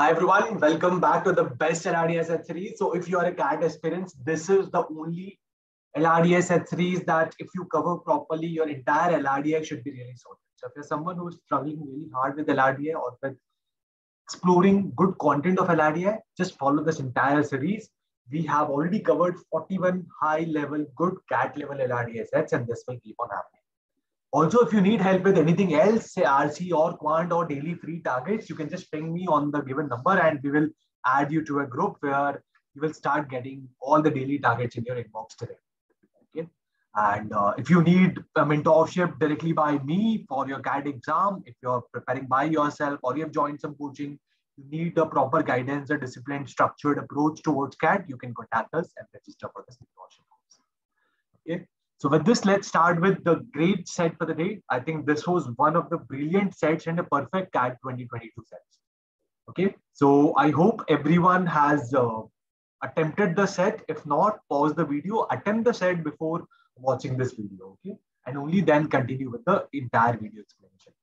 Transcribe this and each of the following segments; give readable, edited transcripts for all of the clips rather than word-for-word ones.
Hi everyone, welcome back to the best LRDS set series. So if you are a CAT aspirant, this is the only LRDS set series that if you cover properly, your entire LRDI should be really sorted. So if you're someone who is struggling really hard with LRDI or with exploring good content of LRDI, just follow this entire series. We have already covered 41 high level, good CAT level LRDI sets, and this will keep on happening. Also, if you need help with anything else, say RC or Quant or daily free targets, you can just ping me on the given number and we will add you to a group where you will start getting all the daily targets in your inbox today. Okay. And if you need a mentorship directly by me for your CAT exam, if you're preparing by yourself or you have joined some coaching, you need a proper guidance, a disciplined, structured approach towards CAT, you can contact us and register for this mentorship course. Okay. So with this, let's start with the great set for the day. I think this was one of the brilliant sets and a perfect CAT 2022 sets. Okay, so I hope everyone has attempted the set. If not, pause the video, attempt the set before watching this video, okay? And only then continue with the entire video explanation.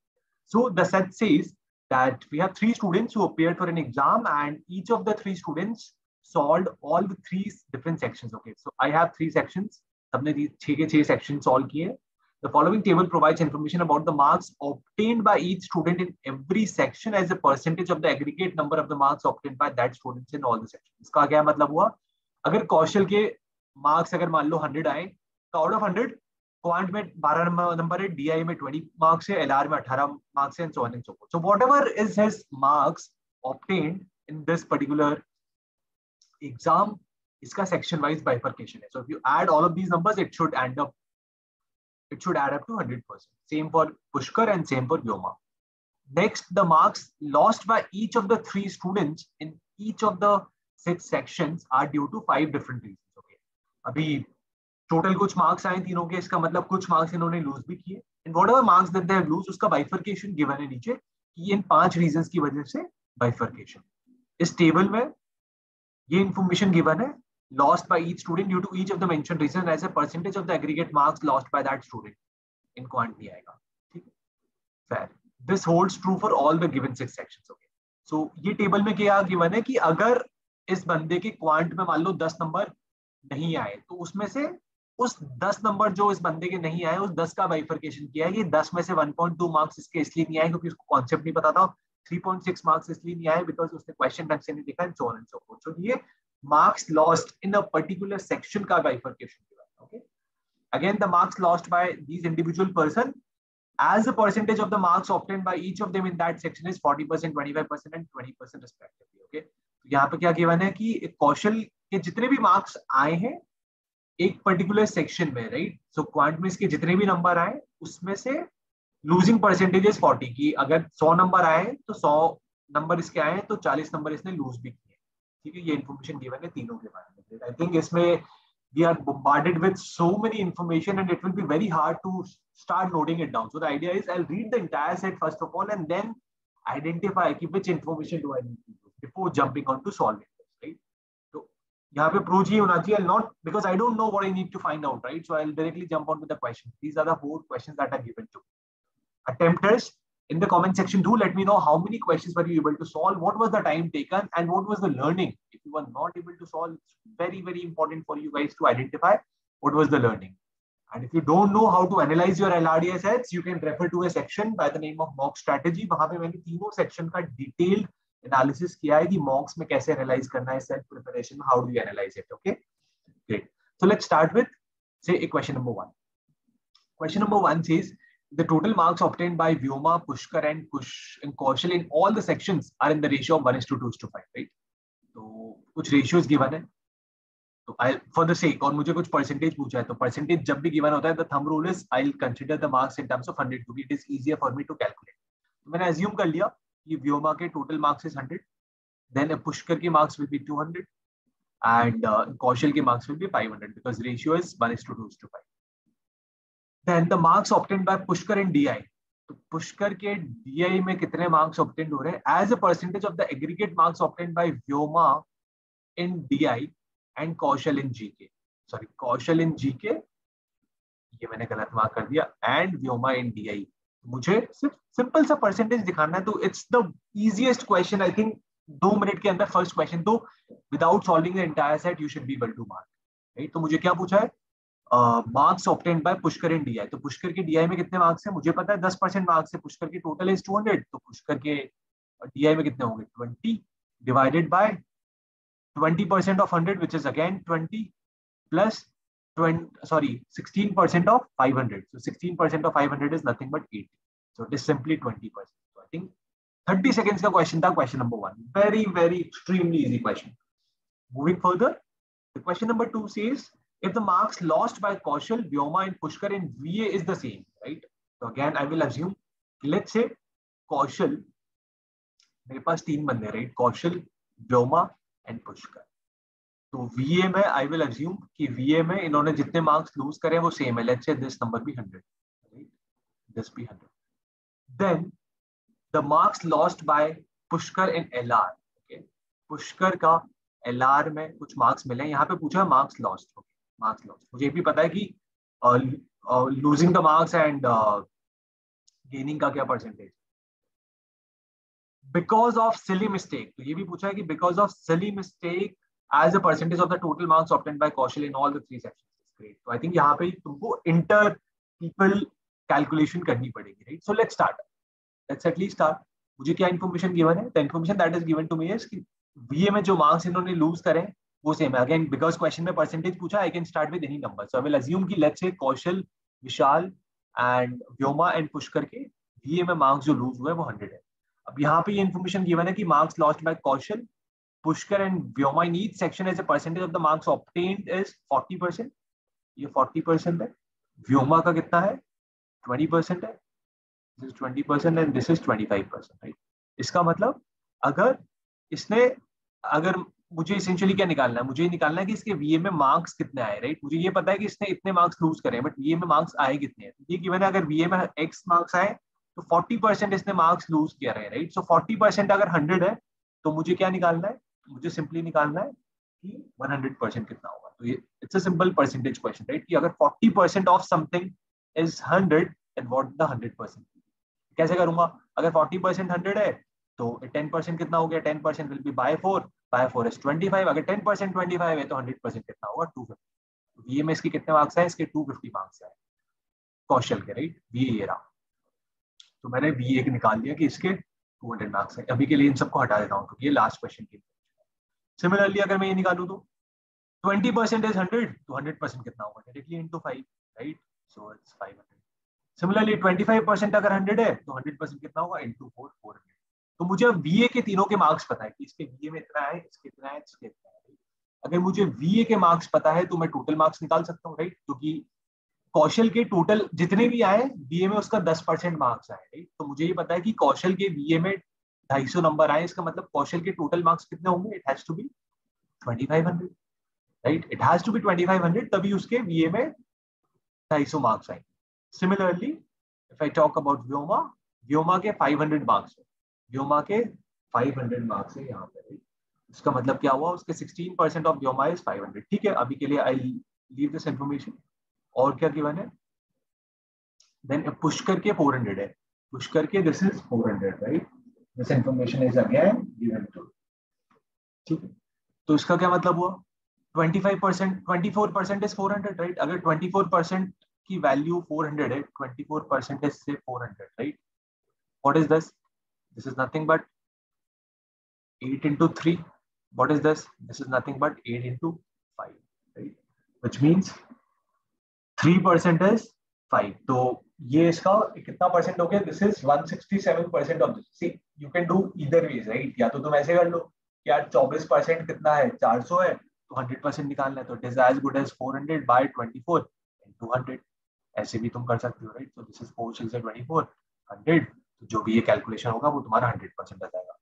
So the set says that we have 3 students who appeared for an exam and each of the 3 students solved all the 3 different sections, okay? So I have 3 sections. सबने 6 के 6 sections solve किए. The following table provides information about the marks obtained by each student in every section as a percentage of the aggregate number of the marks obtained by that students in all the sections. इसका क्या मतलब हुआ? अगर कौशल के marks अगर मान लो 100 आए, तो out of 100 क्वांट में 12 नंबर है, DI में 20 marks है, LR में 18 marks है, and so on and so forth. So whatever is his marks obtained in this particular exam, इसका section wise bifurcation है. So if you add all of these numbers, it should add up to 100%. Same for Pushkar and same for Vyoma. Next, the marks lost by each of the 3 students in each of the 6 sections are due to 5 different reasons. Okay. अभी total कुछ marks आए तीनों के, इसका मतलब कुछ marks इन्होंने lose भी किए. And whatever marks that they have lose, उसका bifurcation given है नीचे कि इन 5 reasons की वजह से bifurcation. इस table में ये information given है. Lost by each student due to each of the mentioned reasons as a percentage of the aggregate marks lost by that student in quant नहीं आएगा, ठीक है? Fair. This holds true for all the given 6 sections. Okay. So ये table में क्या given है कि अगर इस बंदे के क्वांट में मान लो 10 नंबर नहीं आए, तो उसमें से उस 10 नंबर जो इस बंदे के नहीं आए, उस 10 का बाइफर्केशन किया है. ये 10 में से 1.2 मार्क्स इसके इसलिए नहीं आए क्योंकि उसको कॉन्सेप्ट नहीं पता था. 3.6 मार्क्स इसलिए नहीं आए बिकॉज उसने क्वेश्चन ढंग से नहीं देखा, and so on and so forth. So ये marks lost in a particular section का bifurcation given. Okay. Again, the marks lost by these individual person as a percentage of the marks obtained by each of them in that section is 40%, 25% and 20% respectively. Okay. तो यहाँ पे क्या given है कि कौशल के जितने भी marks आए हैं एक particular section में, right? So quant में इसके जितने भी नंबर आए उसमें से losing percentage is 40 की अगर 100 नंबर आए तो 100 नंबर इसके आए तो 40 नंबर इसने लूज भी किए. ठीक है, ये इन्फॉर्मेशन गिवन है तीनों के बारे में. आई थिंक इसमें we are bombarded with so many information and it will be very hard to start noting it down. So the idea is I'll read the entire set first of all and then identify which information do I need to use before jumping on to solving this, right? So यहाँ पे approach ये होना चाहिए. I'll not, because I don't know what I need to find out, right? So I'll directly jump on with the questions. These are the 4 questions that are given to attempters. In the comment section, do let me know how many questions were you able to solve, what was the time taken, and what was the learning. If you were not able to solve, it's very, very important for you guys to identify what was the learning. And if you don't know how to analyze your LRDI sets, you can refer to a section by the name of mock strategy. वहाँ पे मैंने तीनों section का detailed analysis किया है कि mocks में कैसे analyze करना है, set preparation में how do you analyze it. Okay, great. So let's start with say a question number 1. Question number 1 says the total marks obtained by Vyoma, Pushkar and Kaushal in all the sections are in the ratio of 1:2:5, right? तो कुछ ratios given है. तो for the sake और मुझे कुछ percentage पूछा है, तो percentage जब भी given होता है, the thumb rule is I'll consider the marks in terms of 100 क्योंकि it is easier for me to calculate. तो मैंने assume कर लिया कि Vyoma के total marks is 100, then Pushkar के marks will be 200 and Kaushal के marks will be 500 because ratio is 1:2:5. Then the marks obtained by Pushkar in DI. तो Pushkar के DI में कितने marks obtained हो रहे हैं as a percentage of the aggregate marks obtained by Vyoma in DI and Kaushal in GK. Sorry, Kaushal in GK, ये मैंने गलत मार्क कर दिया, and Vyoma in DI. मुझे सिर्फ सिंपल सा परसेंटेज दिखाना है, तो it's the easiest question I think 2 minute के अंदर फर्स्ट क्वेश्चन तो without solving the entire set you should be able to mark, right. तो मुझे क्या पूछा है, marks obtained by Pushkar in DI. तो पुष्कर के डीआई में कितने मार्क्स है, मुझे पता है 10% मार्क्स है, पुष्कर के टोटल इज 200, तो पुष्कर के डीआई में कितने होंगे 20 divided by 20% of 100 which is again 20 plus 16% of 500. So 16% of 500 is nothing but 80. So it is simply 20%. So I think 30 seconds का question था, question number 1. Very, very extremely easy question. Moving further, the question number 2 says, if the marks lost by Kaushal, Vyoma and Pushkar in VA is the same, right? So again, I will assume, let's say Kaushal, मेरे पास 3 बंदे, right? Kaushal, Vyoma and Pushkar. तो VA में I will assume कि VA में इन्होंने जितने marks loose करे वो सेम है, लेट्स से दिस नंबर भी 100, राइट, दिस भी 100. Then the marks lost by Pushkar in LR, okay, Pushkar का LR में कुछ मार्क्स मिले, यहाँ पे पूछा है marks lost, okay, marks lost. मुझे भी पता है कि losing the marks and gaining का क्या percentage, because of silly mistake. तो ये भी पूछा है कि because of silly mistake as a percentage of the total marks obtained by Kaushal in all the 3 sections. Great. So I think यहाँ पे तुमको inter people calculation करनी पड़ेगी, right? So let's start. Let's at least start. मुझे क्या information given है? The information that is given to me is कि VA में जो marks इन्होंने lose करे वो same है. Again, because question में percentage पूछा, I can start with any number. So I will assume कि let's say Kaushal, Vishal and Vyoma and Pushkar के VA में marks जो lose हुए वो 100 है. अब यहाँ पे ये information given है कि marks lost by Kaushal, Pushkar and Vyoma in each section as a percentage of the marks obtained is 40%. ये 40% है. Vyoma का कितना है 20% है. This is 20% and this is 25%, right? इसका मतलब अगर इसने, अगर मुझे essentially क्या निकालना है, मुझे निकालना है कि इसके VA में मार्क्स कितने आए, राइट. मुझे ये पता है कि इसने इतने मार्क्स लूज करे, बट VA में मार्क्स आए कितने हैं. ये गिवन है, अगर VA में X मार्क्स आए तो 40% इसने मार्क्स लूज किया रहे, राइट. सो 40% अगर 100 है तो मुझे क्या निकालना है, मुझे सिंपली निकालना है कि 100% कितना होगा. तो ये it's a simple percentage question, right, कि अगर 40% of something is 100 then what the 100%. कैसे करूंगा, अगर 40% 100 है तो 10% कितना हो गया, 10% विल बी बाय 4 इज 25. अगर 10% 25 है तो 100% कितना होगा 250. ये में इसके कितने मार्क्स आए, इसके 250 मार्क्स आए कौशल के, राइट. ये रहा. तो मैंने VA निकाल दिया कि इसके 200 मार्क्स है. अभी के लिए इन सबको हटा देता हूँ क्योंकि ये लास्ट क्वेश्चन की. सिमिलरली अगर मैं ये निकालूं तो 20% इज 100, तो 100% कितना होगा, directly into 5, right. So it's 500. Similarly 25% अगर 100 है तो 100% कितना होगा, इनटू 4, 400. तो मुझे अब VA के तीनों के मार्क्स पता है कि इसके VA में इतना है, इसके इतना है, इसके इतना है. अगर मुझे VA के मार्क्स पता है तो मैं टोटल मार्क्स निकाल सकता हूँ, राइट. क्योंकि कौशल के टोटल जितने भी आए VA में उसका 10% मार्क्स आए, राइट. तो मुझे ये पता है कि कौशल के VA में 250 नंबर आए, इसका मतलब कौशल के टोटल मार्क्स कितने होंगे, it has to be 2500, right. It has to be 2500, तभी उसके VA में 250 मार्क्स आएंगे. Similarly if I talk about Vyoma, Vyoma के 500 मार्क्स है, व्योमा के 500 मार्क्स है यहाँ पे, राइट. इसका मतलब क्या हुआ, उसके 16% ऑफ व्योमा इज 500. ठीक है, अभी के लिए आई लीव दिस इंफॉर्मेशन. और क्या गिवन है, देन पुष्कर के 400 है, पुष्कर के this is 400, right. This information is again given to. ठीक है, तो इसका क्या मतलब हुआ, 25%, 24% इज 400, राइट. अगर 24% की वैल्यू 400 है, 24% इज से 400, right. What is this, this is nothing but 8 into 3. What is this? This is nothing but 8 into 5, right? Which means 3% is 5. तो ये इसका कितना परसेंट हो गया, this is 167% of this. See you can do either ways, right. या तो तुम ऐसे कर लो कि यार 24% कितना है, 400 है, तो 100% निकालना है, तो it is as good as 400 by 24 into 100. ऐसे भी तुम कर सकते हो, राइट. तो दिस इज 4 6 24 100. तो जो भी ये कैलकुलेशन होगा वो तुम्हारा 100% आ जाएगा.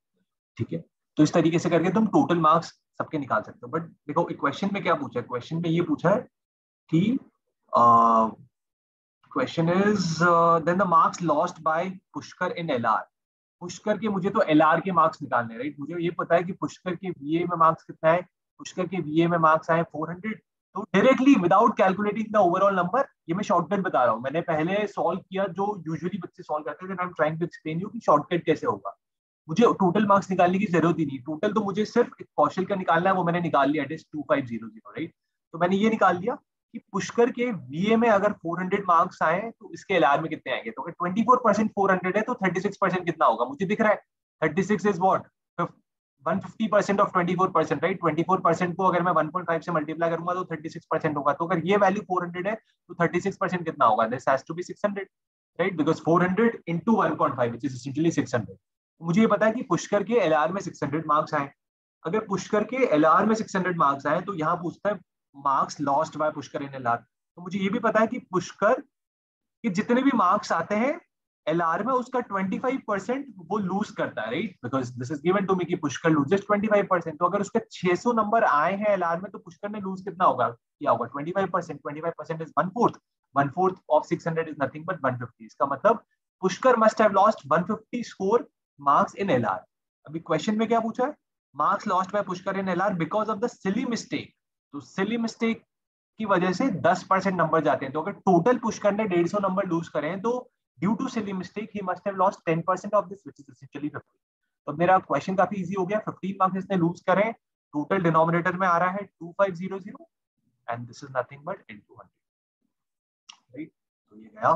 ठीक है, तो इस तरीके से करके तुम टोटल मार्क्स सबके निकाल सकते हो. बट देखो क्वेश्चन में क्या पूछा है, क्वेश्चन में ये पूछा है कि question is then the marks lost by Pushkar in LR. Pushkar के मुझे तो LR के मार्क्स निकालने हैं, राइट. मुझे ये पता है कि पुष्कर के VA में मार्क्स कितना है, पुष्कर के VA में मार्क्स आए 400. तो directly without calculating the overall number, ये मैं शॉर्टकट बता रहा हूँ, मैंने पहले सॉल्व किया जो यूजुअली बच्चे सॉल्व करते हैं. I am trying to explain you कि शॉर्टकट कैसे होगा. मुझे टोटल मार्क्स निकालने की जरूरत ही नहीं, टोटल तो मुझे सिर्फ कौशल का निकालना है, वो मैंने निकाल लिया, इट इज 2500, राइट। तो मैंने ये निकाल लिया कि पुष्कर के वीए में अगर 400 मार्क्स आए तो इसके एलआर में कितने आएंगे। तो अगर 24% 400 है तो 36% कितना होगा, मुझे दिख रहा है 36 इज वॉट 150% ऑफ 24%, राइट। 24% को अगर मैं 1.5 से मल्टीप्लाई करूंगा तो 36% होगा। तो अगर ये वैल्यू 400 है तो 36% कितना होगा, this has to be 600, right, because 400 into 1.5 which is essentially 600। मुझे ये पता है कि पुष्कर के एलआर में 600 मार्क्स आए। अगर पुष्कर के एलआर में 600 मार्क्स आए तो यहाँ पूछता है marks lost by Pushkar in LR. तो मुझे ये भी पता है कि पुष्कर के जितने भी मार्क्स आते हैं एलआर में उसका 25% वो लूज करता है, right, because this is given to me कि पुष्कर लूजेस 25%। तो अगर उसके 600 नंबर आए हैं एलआर में तो पुष्कर ने लूज कितना होगा, क्या होगा 25%। 25% is 1/4, 1/4 of 600 is nothing but 150। इसका मतलब Pushkar must have lost 150 score marks in LR. अभी क्वेश्चन में क्या पूछा है, marks lost by Pushkar in LR because of the silly mistake. तो सिली मिस्टेक की वजह से 10% नंबर जाते हैं। तो अगर टोटल पुष्कर ने 150 नंबर लूज करे हैं तो due to silly mistake he must have lost 10% of this which is essentially 50। तो मेरा क्वेश्चन काफी इजी हो गया, 15 मार्क्स इसने लूज करे, टोटल डिनोमिनेटर में आ रहा है 2500 and this is nothing but into 100, right. तो ये गया,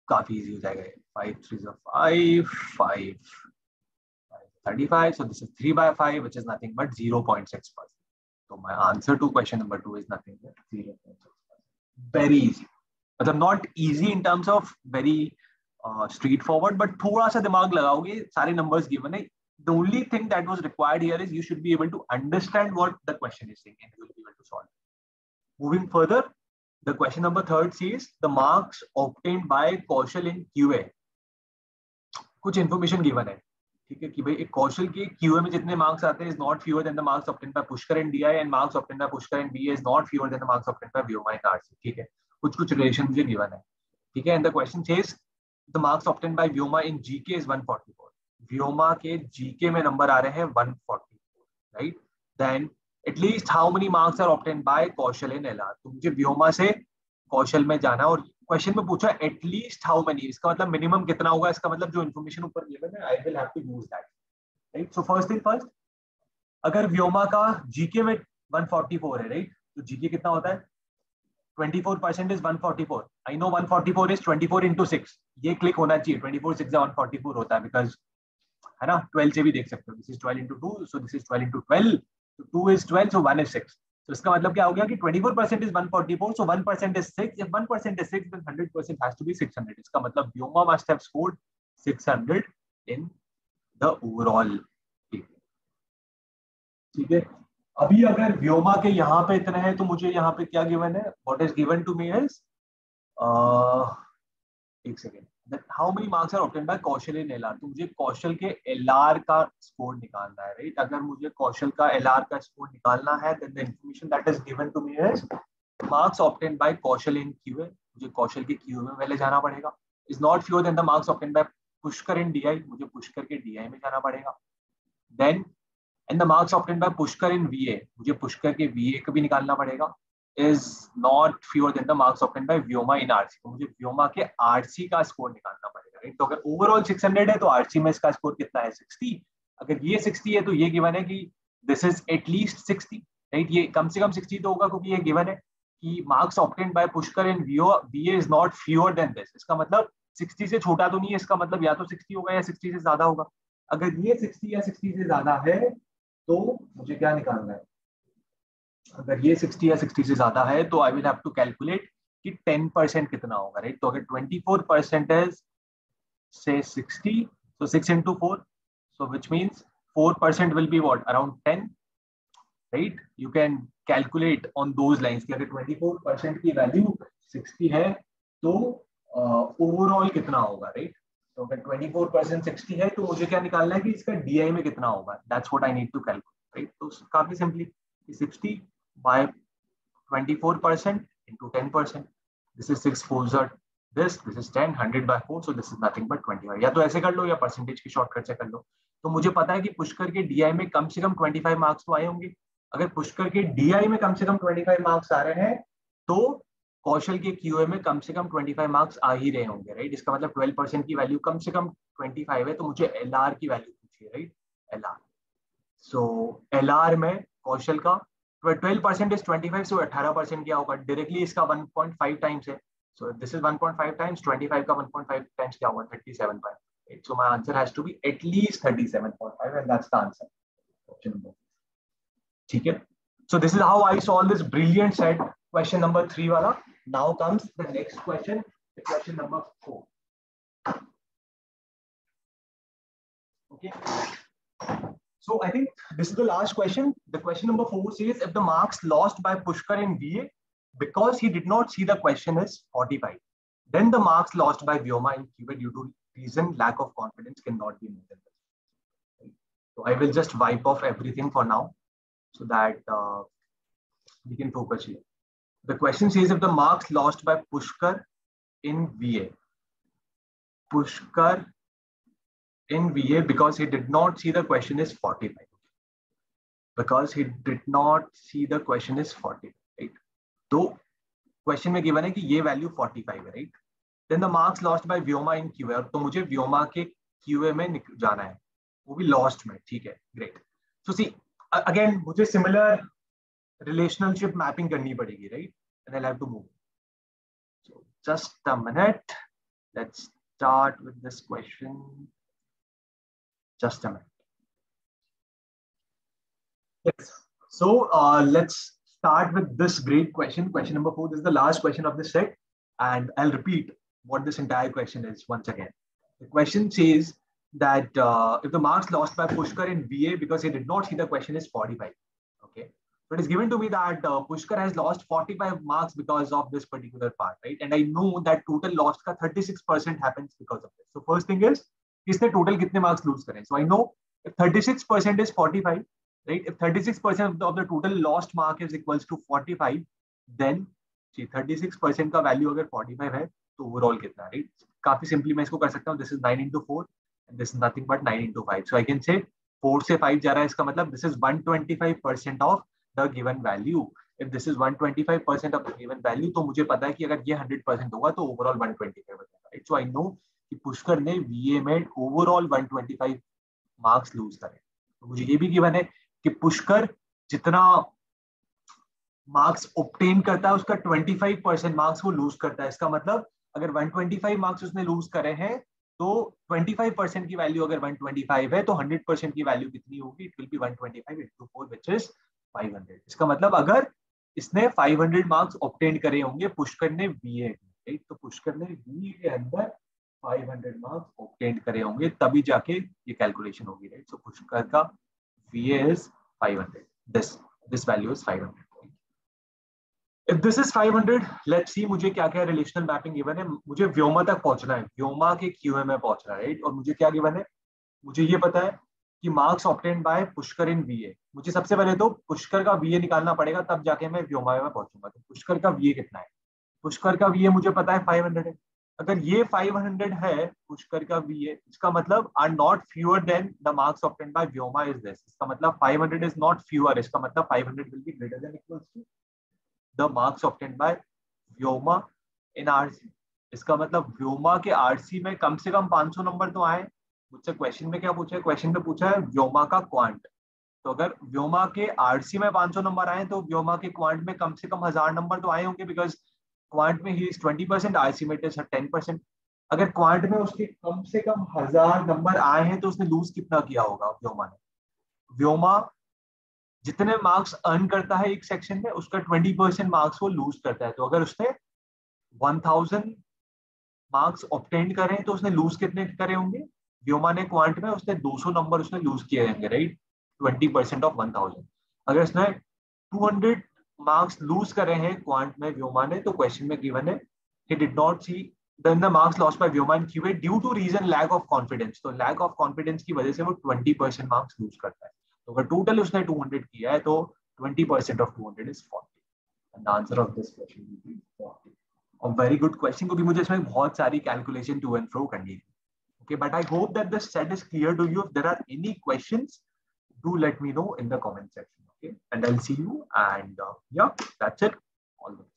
काफी इजी हो जाएगा। 5 3 5 5 35, so this is 3/5 which is nothing but 0.6%. So my answer to question number 2 is nothing but 0.6%. Very easy, मतलब not easy in terms of very straightforward, but थोड़ा सा दिमाग लगाओगे सारे numbers given है। The only thing that was required here is you should be able to understand what the question is saying and you will be able to solve it. Moving further, the question number 3 says the marks obtained by Kaushal in QA. कुछ information given है, ठीक है, कि भाई एक कौशल के QA में जितने मार्क्स आते हैं is not fewer than the marks obtained by Pushkar in DI and marks obtained by Pushkar in BA is not fewer than the marks obtained by Vyoma in RC, ठीक है। कुछ रिलेशन मुझे गिवन है, ठीक है। And the question says the marks obtained by Vyoma in GK is 144। Vyoma के GK में number आ रहे हैं 144, right. Then at least how many marks are obtained by Kaushal in LR. तो मुझे व्योमा से कौशल में जाना, और क्वेश्चन में पूछा एटलीस्ट हाउ मेनी, इसका मतलब मिनिमम कितना होगा, इसका मतलब जो इन्फॉर्मेशन ऊपर गिवन है I will have to use that, right. So first thing first, अगर व्योमा का जीके में 144 है, राइट, तो जीके कितना होता है 24% is 144। I know 144 is 24 into 6, ये क्लिक होना चाहिए, 24 6 144 होता है, बिकॉज है ना 12 से भी देख सकते हो, this is 12 into 2, so this is 12 into 12, so 2 is 12, so 1 is 6। तो इसका मतलब क्या हो गया कि 24% is 144, so 1% is 6, if 1% is 6 then 100% has to be 600। इसका मतलब Vyoma must have scored 600 in the overall, ठीक है। अभी अगर व्योमा के यहाँ पे इतने हैं तो मुझे यहाँ पे क्या गिवन है, what is given to me is एक second, that how many marks are obtained by Kaushal in LR. तो मुझे कौशल के एलआर का स्कोर निकालना है, राइट। अगर मुझे कौशल का एलआर का स्कोर निकालना है then the information that is given to me is marks obtained by Kaushal in QA. मुझे कौशल के क्यूए में पहले जाना पड़ेगा, is not fewer than the marks obtained by Pushkar in DI, मुझे पुष्कर के डीआई में जाना पड़ेगा। Then and the marks obtained by Pushkar in VA, मुझे पुष्कर के VA को भी निकालना पड़ेगा, is not fewer than the marks obtained by Vyoma in RC। तो मुझे व्योमा के RC का स्कोर निकालना पड़ेगा, राइट। तो अगर ओवरऑल 600 है तो RC में इसका स्कोर कितना है 60। अगर ये 60 है तो ये गिवन है कि दिस इज एटलीस्ट 60, राइट। ये कम से कम 60 तो होगा क्योंकि ये गिवन है कि marks obtained by Pushkar in VA is not fewer then this. इसका मतलब 60 से छोटा तो नहीं है, इसका मतलब या तो 60 होगा या 60 से ज्यादा होगा। अगर ये 60 या 60 से ज्यादा है तो मुझे क्या निकालना है, अगर ये 60 या 60 से ज्यादा है तो I will have to calculate कि 10% कितना होगा, राइट। तो अगर 24% इज से 60, so 6 into 4, so which means 4% will be what, around 10, right। you can calculate on those lines कि अगर 24% की वैल्यू 60 है तो ओवरऑल कितना होगा, राइट। तो अगर 24% 60 है तो मुझे क्या निकालना है कि इसका डीआई में कितना होगा, that's what I need to calculate, right. तो काफी simply 60 by 24% into 10%, this is 6 4s are this is 10, 100 by 4, so this is nothing but 25। या तो ऐसे कर लो या परसेंटेज की शॉर्टकट से कर लो। तो मुझे पता है कि पुष्कर के डीआई में कम से कम 25 मार्क्स तो आए होंगे। अगर पुष्कर के डीआई में कम से कम 25 मार्क्स आ रहे हैं तो कौशल के क्यूए में कम से कम 25 मार्क्स आ ही रहे होंगे, राइट? इसका मतलब 12% की वैल्यू कम से कम 25 है, तो मुझे एलआर की वैल्यू पूछिए, राइट? एलआर, सो एलआर में कौशल का 12% इज 25, सो 18% क्या होगा? डायरेक्टली इसका 1.5 टाइम्स है, so this is 1.5 times 25 का 1.5 times क्या होगा? 37.8, so my answer has to be at least 37.5 and that's the answer, option number. ठीक है, so this is how I solve this brilliant set, question number 3 वाला. Now comes the next question, the question number 4. Okay, so I think this is the last question. The question number 4 says if the marks lost by Pushkar in VA because he did not see the question is 45, then the marks lost by Vyoma in QA due to reason lack of confidence cannot be more than this. So I will just wipe off everything for now so that we can focus here. The question says if the marks lost by Pushkar in VA, Pushkar in VA because he did not see the question is 45. Because he did not see the question is 45, right? तो question में given है कि ये value 45 है, right? Then the marks lost by Vyoma in QA, तो मुझे व्योमा के QA में जाना है, वो भी लॉस्ट में, ठीक है, ग्रेट. सो सी अगेन मुझे सिमिलर रिलेशनशिप मैपिंग करनी पड़ेगी, right? And I have to move. So just a minute, let's start with this question. Just a minute. Yes. So let's start with this great question. Question number 4. This is the last question of this set, and I'll repeat what this entire question is once again. The question says that if the marks lost by Pushkar in VA because he did not see the question is 45. Okay. So it is given to me that Pushkar has lost 45 marks because of this particular part, right? And I know that total lost ka 36% happens because of this. So first thing is, इसने total कितने marks lose करें? So I know if 36% is 45. Right, if 36% of the total lost mark is equals to 45, then 36% का value अगर 45 है तो overall कितना, right? काफी simply मैं इसको कर सकता हूँ. This is 9 into 4 and this is nothing but 9 into 5. So I can say 4 से 5 जा रहा है, इसका मतलब this is 125% of the given value. If this is 125% of the given value, तो मुझे पता है कि अगर ये 100% होगा तो ओवरऑल 125 बचेगा, राइट? So I know कि पुष्कर ने VA में ओवरऑल 125 मार्क्स लूज करे. तो मुझे ये भी गिवन है कि पुष्कर जितना मार्क्स ऑब्टेन करता है उसका 25% मार्क्स वो लूज करता है. इसका मतलब अगर 125 मार्क्स उसने लूज करे हैं तो 25% की वैल्यू अगर 125 है तो 100% की वैल्यू कितनी होगी? It will be 125 into 4 which is 500. इसका मतलब अगर इसने 500 मार्क्स ऑब्टेन करे होंगे पुष्कर ने VA, राइट? तो पुष्कर ने VA के अंदर 500 मार्क्स ऑब्टेन करे होंगे तभी जाके ये कैलकुलेशन होगी, राइट? सो पुष्कर का VA is 500. This value is 500. If this is 500, let's see मुझे क्या क्या रिलेशनल मैपिंग गिवन है. मुझे व्योमा तक पहुंचना है, व्योमा के क्यूए में पहुंचना है, राइट? और मुझे क्या गिवन है? मुझे ये पता है कि मार्क्स ऑब्टेन बाय पुष्कर इन VA. मुझे सबसे पहले तो पुष्कर का VA निकालना पड़ेगा, तब जाके मैं व्योमा में पहुंचूंगा. तो पुष्कर का VA कितना है? पुष्कर का VA मुझे पता है 500 है. अगर ये 500 है पुष्कर का VA, इसका मतलब are not fewer than the marks obtained by Vyoma is this. इसका मतलब 500 इज नॉट फ्यूअर. इसका मतलब 500 will be greater than equals to the marks obtained by Vyoma in RC. इसका मतलब व्योमा के RC में कम से कम 500 नंबर तो आए. मुझसे क्वेश्चन में क्या पूछा है? क्वेश्चन में पूछा है व्योमा का क्वांट. तो अगर व्योमा के RC में 500 नंबर आए तो व्योमा के क्वांट में कम से कम 1000 नंबर तो आए होंगे, बिकॉज क्वांट में ही इज 20%, RC में इज 10%. अगर क्वांट में उसके कम से कम 1000 नंबर आए हैं तो उसने लूज कितना किया होगा व्योमा ने? व्योमा जितने मार्क्स अर्न करता है एक सेक्शन में उसका 20% मार्क्स वो लूज करता है. तो अगर उसने 1000 मार्क्स ऑब्टेन करे तो उसने लूज कितने करे होंगे? व्योमा ने क्वांट में उसने 200 नंबर उसने लूज किए होंगे, राइट? 20% ऑफ 1000. अगर उसने 200 मार्क्स लूज करे हैं क्वांट में व्योमा ने, तो क्वेश्चन में गिवन है he did not see then the marks lost by Vyoma in QA due to reason lack of confidence. तो lack of confidence की वजह से वो 20% मार्क्स लूज करता है. तो अगर टोटल उसने 200 किया है तो 20% of 200 is 40. And the answer of this question will be 40. A very good question, क्योंकि मुझे इसमें बहुत सारी कैलकुलेशन टू एंड फ्रो करनी है. Okay, but I hope that the set is clear to you. If there are any questions, do let me know in the comment section. Okay, and I'll see you. And yeah, that's it. All the best.